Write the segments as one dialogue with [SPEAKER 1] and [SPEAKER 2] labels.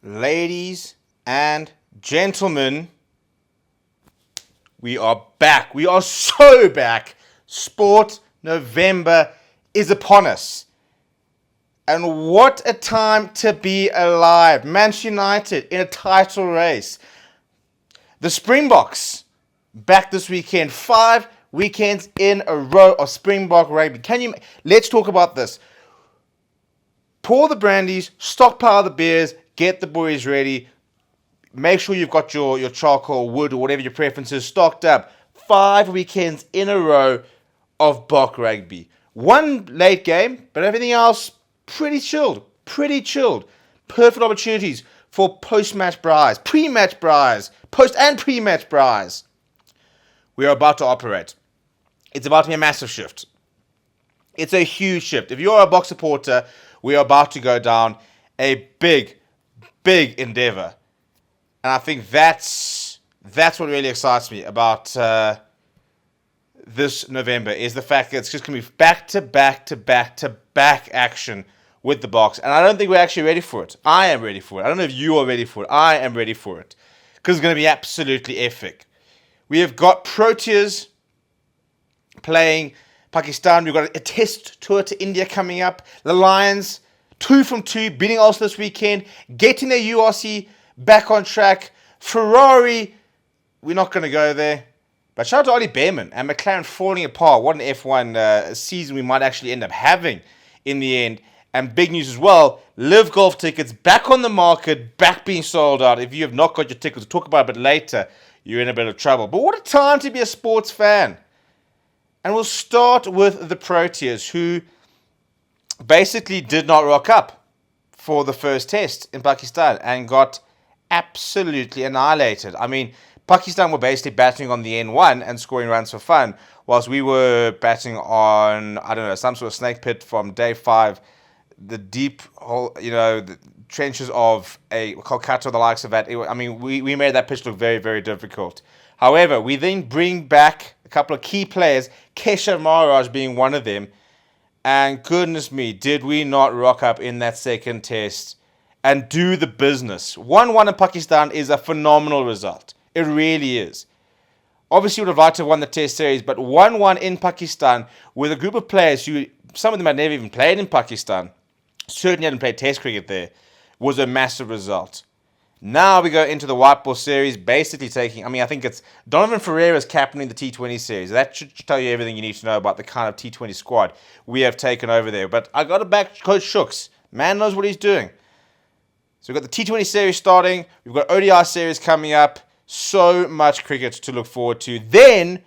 [SPEAKER 1] Ladies and gentlemen, we are back. We are so back. Sport November is upon us. And what a time to be alive. Manchester United in a title race. The Springboks back this weekend. 5 weekends in a row of Springbok rugby. Let's talk about this. Pour the brandies, stockpile the beers, get the boys ready. Make sure you've got your charcoal, wood, or whatever your preference is stocked up. 5 weekends in a row of Bok rugby. One late game, but everything else pretty chilled. Perfect opportunities for post-match braais, pre-match braais, post and pre-match braais. We are about to operate. It's about to be a massive shift. It's a huge shift. If you're a Bok supporter, we are about to go down a big endeavor. And I think that's what really excites me about this November, is the fact that it's just going to be back-to-back action with the Boks. And I don't think we're actually ready for it. I am ready for it. I don't know if you are ready for it. I am ready for it. Because it's going to be absolutely epic. We have got Proteas playing Pakistan. We've got a test tour to India coming up. The Lions, 2 from 2, beating Ulster this weekend, getting their URC back on track. Ferrari, we're not going to go there. But shout out to Ollie Behrman and McLaren falling apart. What an F1 season we might actually end up having in the end. And big news as well, Live Golf tickets back on the market, back being sold out. If you have not got your tickets, we'll talk about it a bit later, you're in a bit of trouble. But what a time to be a sports fan. And we'll start with the Proteas, who basically did not rock up for the first test in Pakistan and got absolutely annihilated. I mean, Pakistan were basically batting on the N1 and scoring runs for fun, whilst we were batting on, I don't know, some sort of snake pit from day 5, the deep hole, the trenches of a Kolkata, the likes of that. We made that pitch look very, very difficult. However, we then bring back a couple of key players, Keshav Maharaj being one of them, and goodness me, did we not rock up in that second test and do the business. 1-1 in Pakistan is a phenomenal result. It really is. Obviously, we would have liked to have won the test series, but 1-1 in Pakistan with a group of players who, some of them had never even played in Pakistan, certainly hadn't played test cricket there, was a massive result. Now we go into the white ball series, basically taking, I think it's Donovan Ferreira's captaining the T20 series. That should tell you everything you need to know about the kind of T20 squad we have taken over there. But I got to back Coach Shooks. Man knows what he's doing. So we've got the T20 series starting. We've got ODI series coming up. So much cricket to look forward to. Then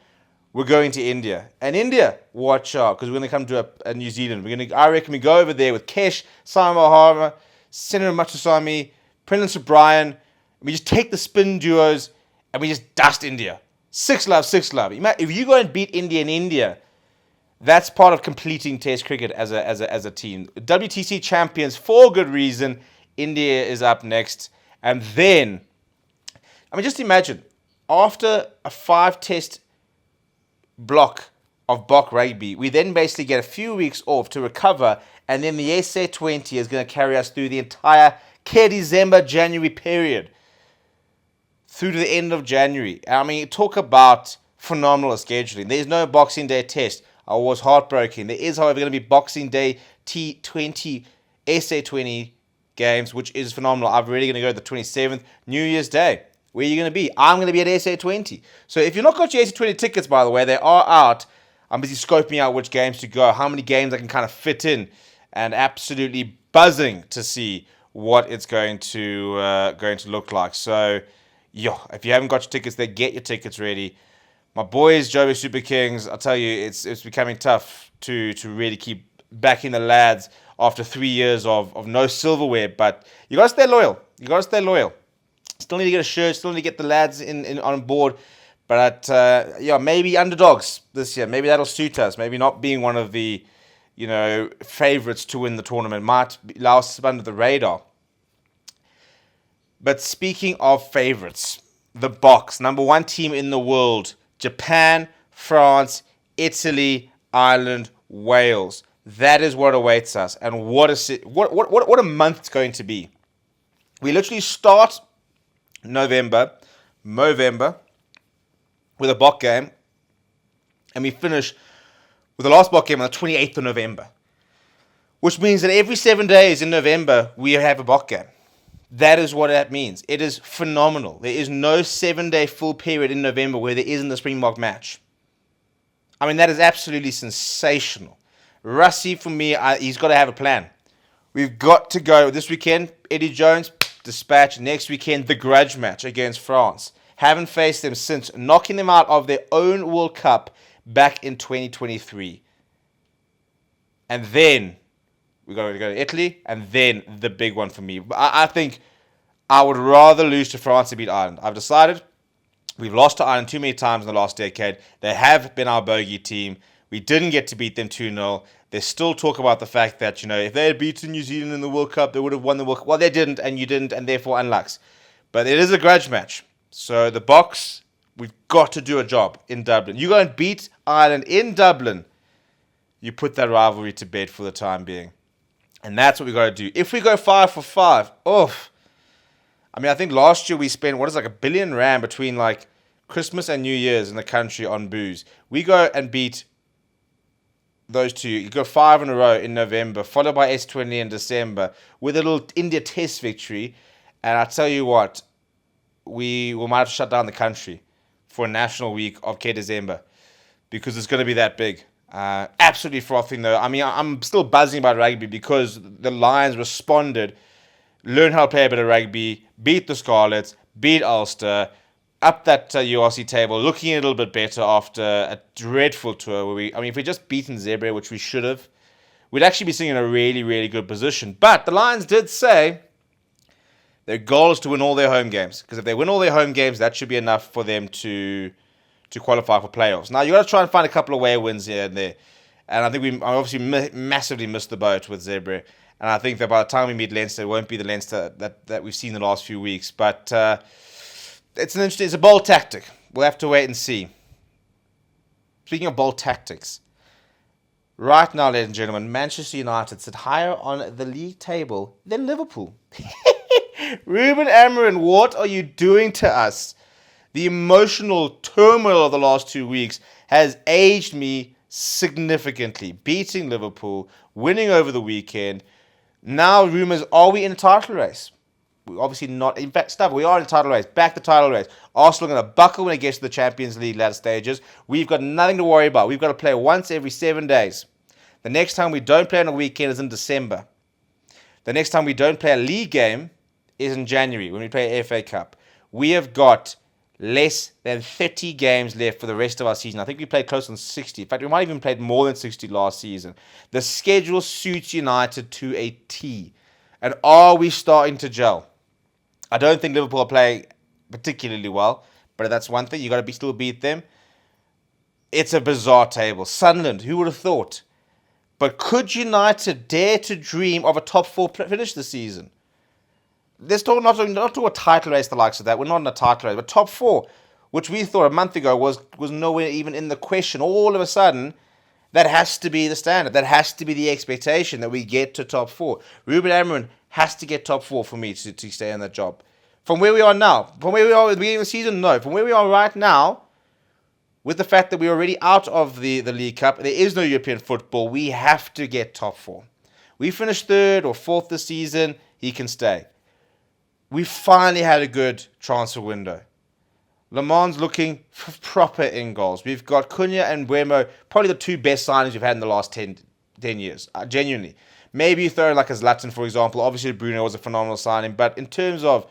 [SPEAKER 1] we're going to India. And India, watch out, because we're going to come to a New Zealand. I reckon we go over there with Kesh, Simon Mahama, Senator Matusami, Prince O'Brien. We just take the spin duos and we just dust India. 6 love. If you go and beat India in India, that's part of completing Test cricket as a team. WTC champions for good reason. India is up next. And then, just imagine, after a 5-test block of Bok rugby, we then basically get a few weeks off to recover, and then the SA20 is going to carry us through the entire December, January period. Through to the end of January. Talk about phenomenal scheduling. There's no Boxing Day test. I was heartbroken. There is, however, going to be Boxing Day T20, SA20 games, which is phenomenal. I'm really going to go to the 27th, New Year's Day. Where are you going to be? I'm going to be at SA20. So if you've not got your SA20 tickets, by the way, they are out. I'm busy scoping out which games to go, how many games I can kind of fit in, and absolutely buzzing to see what it's going to look like. So, if you haven't got your tickets there, get your tickets ready. My boys, Joburg Super Kings, I'll tell you, it's becoming tough to really keep backing the lads after 3 years of no silverware. But you got to stay loyal. Still need to get a shirt, still need to get the lads in on board. But, maybe underdogs this year. Maybe that'll suit us. Maybe not being one of the, favorites to win the tournament might allow us under the radar. But speaking of favorites, the Boks, number 1 team in the world. Japan, France, Italy, Ireland, Wales. That is what awaits us. And what a month it's going to be. We literally start Movember, with a Bok game, and we finish with the last Bok game on the 28th of November, which means that every 7 days in November, we have a Bok game. That is what that means. It is phenomenal. There is no 7-day full period in November where there isn't a Springbok match. I mean, that is absolutely sensational. Rassie, for me, he's got to have a plan. We've got to go this weekend, Eddie Jones, dispatch. Next weekend, the grudge match against France. Haven't faced them since knocking them out of their own World Cup back in 2023. And then we got to go to Italy, and then the big one for me. I think I would rather lose to France than beat Ireland. I've decided we've lost to Ireland too many times in the last decade. They have been our bogey team. We didn't get to beat them 2-0. There's still talk about the fact that, if they had beaten New Zealand in the World Cup, they would have won the World Cup. Well, they didn't, and you didn't, and therefore unlucks. But it is a grudge match. So the Boks, we've got to do a job in Dublin. You go and beat Ireland in Dublin. You put that rivalry to bed for the time being. And that's what we got to do. If we go 5 for 5, I think last year we spent, like R1 billion between like Christmas and New Year's in the country on booze. We go and beat those two. You go 5 in a row in November, followed by S20 in December, with a little India Test victory. And I tell you what, we might have to shut down the country for a national week of K December, because it's going to be that big. Absolutely frothing though. I mean, I'm still buzzing about rugby because the Lions responded, learned how to play a bit of rugby, beat the Scarlets, beat Ulster, up that URC table, looking a little bit better after a dreadful tour where if we just beaten Zebra, which we should have, we'd actually be sitting in a really, really good position. But the Lions did say their goal is to win all their home games, because if they win all their home games, that should be enough for them to qualify for playoffs. Now, you got to try and find a couple of away wins here and there. And I think I obviously massively missed the boat with Zebra. And I think that by the time we meet Leinster, it won't be the Leinster that we've seen the last few weeks. But it's a bold tactic. We'll have to wait and see. Speaking of bold tactics, right now, ladies and gentlemen, Manchester United sit higher on the league table than Liverpool. Ruben Amorim, what are you doing to us? The emotional turmoil of the last 2 weeks has aged me significantly. Beating Liverpool, winning over the weekend. Now rumours, are we in a title race? We're obviously not. In fact, we are in a title race. Back to title race. Arsenal going to buckle when it gets to the Champions League latter stages. We've got nothing to worry about. We've got to play once every 7 days. The next time we don't play on a weekend is in December. The next time we don't play a league game is in January when we play FA Cup. We have got less than 30 games left for the rest of our season. I think we played close on 60. In fact, we might even played more than 60 last season. The schedule suits United to a T. And are we starting to gel? I don't think Liverpool are playing particularly well, but that's one thing. You got to still beat them. It's a bizarre table. Sunderland, who would have thought? But could United dare to dream of a top 4 finish this season? Let's talk not a title race, the likes of that. We're not in a title race, but top 4, which we thought a month ago was nowhere even in the question. All of a sudden, that has to be the standard. That has to be the expectation that we get to top 4. Ruben Amorim has to get top 4 for me to stay in that job. From where we are now, from where we are at the beginning of the season, no. From where we are right now, with the fact that we're already out of the League Cup, there is no European football, we have to get top 4. We finished 3rd or 4th this season, he can stay. We finally had a good transfer window. Le Mans looking proper in goals. We've got Cunha and Buemo, probably the 2 best signings we've had in the last 10 years. Genuinely. Maybe you throw like a Zlatan, for example. Obviously, Bruno was a phenomenal signing. But in terms of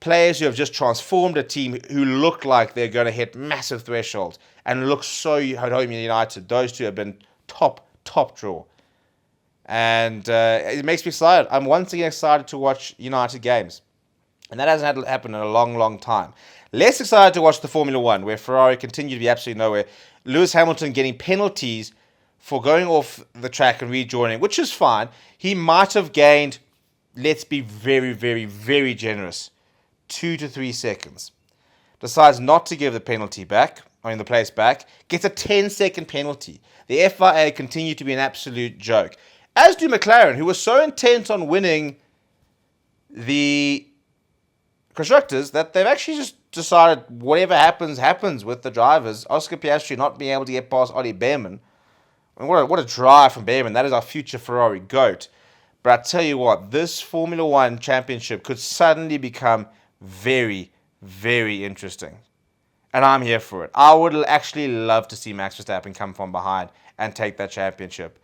[SPEAKER 1] players who have just transformed a team who look like they're going to hit massive thresholds and look so at home United, those 2 have been top draw. And it makes me excited. I'm once again excited to watch United games. And that hasn't happened in a long, long time. Less excited to watch the Formula One, where Ferrari continue to be absolutely nowhere. Lewis Hamilton getting penalties for going off the track and rejoining, which is fine. He might have gained, let's be very, very, very generous, 2 to 3 seconds. Decides not to give the the place back. Gets a 10-second penalty. The FIA continue to be an absolute joke. As do McLaren, who was so intent on winning the constructors that they've actually just decided whatever happens with the drivers. Oscar Piastri not being able to get past Ollie Behrman. I mean, what a drive from Behrman. That is our future Ferrari GOAT. But I tell you what, this Formula One championship could suddenly become very, very interesting. And I'm here for it. I would actually love to see Max Verstappen come from behind and take that championship.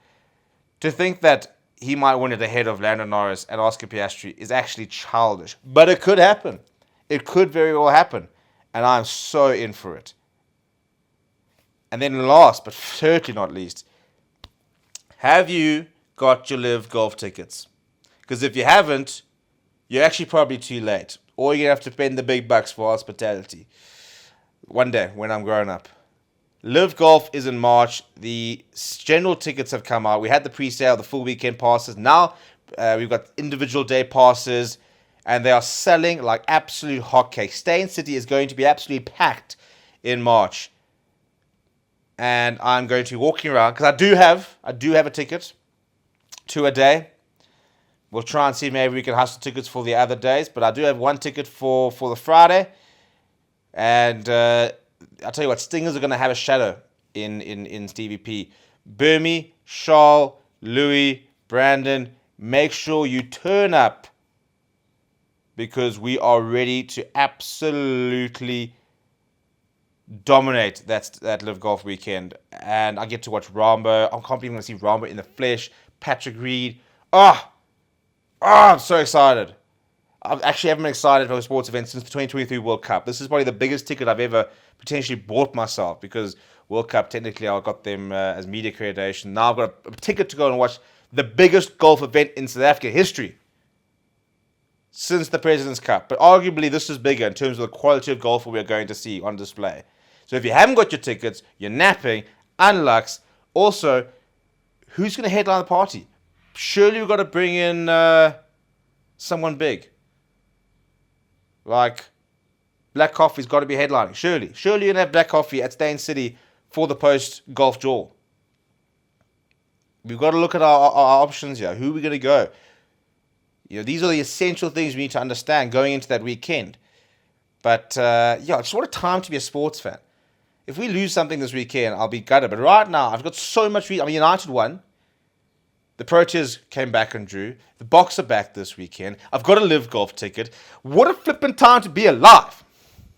[SPEAKER 1] To think that he might win it ahead of Lando Norris and Oscar Piastri is actually childish. But it could happen. It could very well happen. And I'm so in for it. And then last, but certainly not least, have you got your Live Golf tickets? Because if you haven't, you're actually probably too late. Or you're going to have to spend the big bucks for hospitality. One day, when I'm grown up. Live Golf is in March. The general tickets have come out. We had the pre-sale, the full weekend passes. Now, we've got individual day passes. And they are selling like absolute hotcakes. Stay in City is going to be absolutely packed in March. And I'm going to be walking around because I do have a ticket to a day. We'll try and see if maybe we can hustle tickets for the other days, but I do have one ticket for the Friday. And I'll tell you what, Stingers are going to have a shadow in Stevie P. Burmy, Charles, Louis, Brandon, make sure you turn up because we are ready to absolutely dominate that Live Golf weekend. And I get to watch Rambo. I can't believe I'm going to see Rambo in the flesh. Patrick Reed. I'm so excited. I actually haven't been excited for a sports event since the 2023 World Cup. This is probably the biggest ticket I've ever potentially bought myself because World Cup, technically I got them as media accreditation. Now I've got a ticket to go and watch the biggest golf event in South Africa history since the President's Cup. But arguably this is bigger in terms of the quality of golf we're going to see on display. So if you haven't got your tickets, you're napping, unlux. Also, who's going to headline the party? Surely we've got to bring in someone big. Like, Black Coffee's got to be headlining. Surely you're going to have Black Coffee at Stay in City for the post-golf jaw. We've got to look at our options here. Who are we going to go? These are the essential things we need to understand going into that weekend. But, just what a time to be a sports fan. If we lose something this weekend, I'll be gutted. But right now, I've got so much reason. United won. The Proteas came back and drew. The Boks are back this weekend. I've got a Live Golf ticket. What a flippin' time to be alive.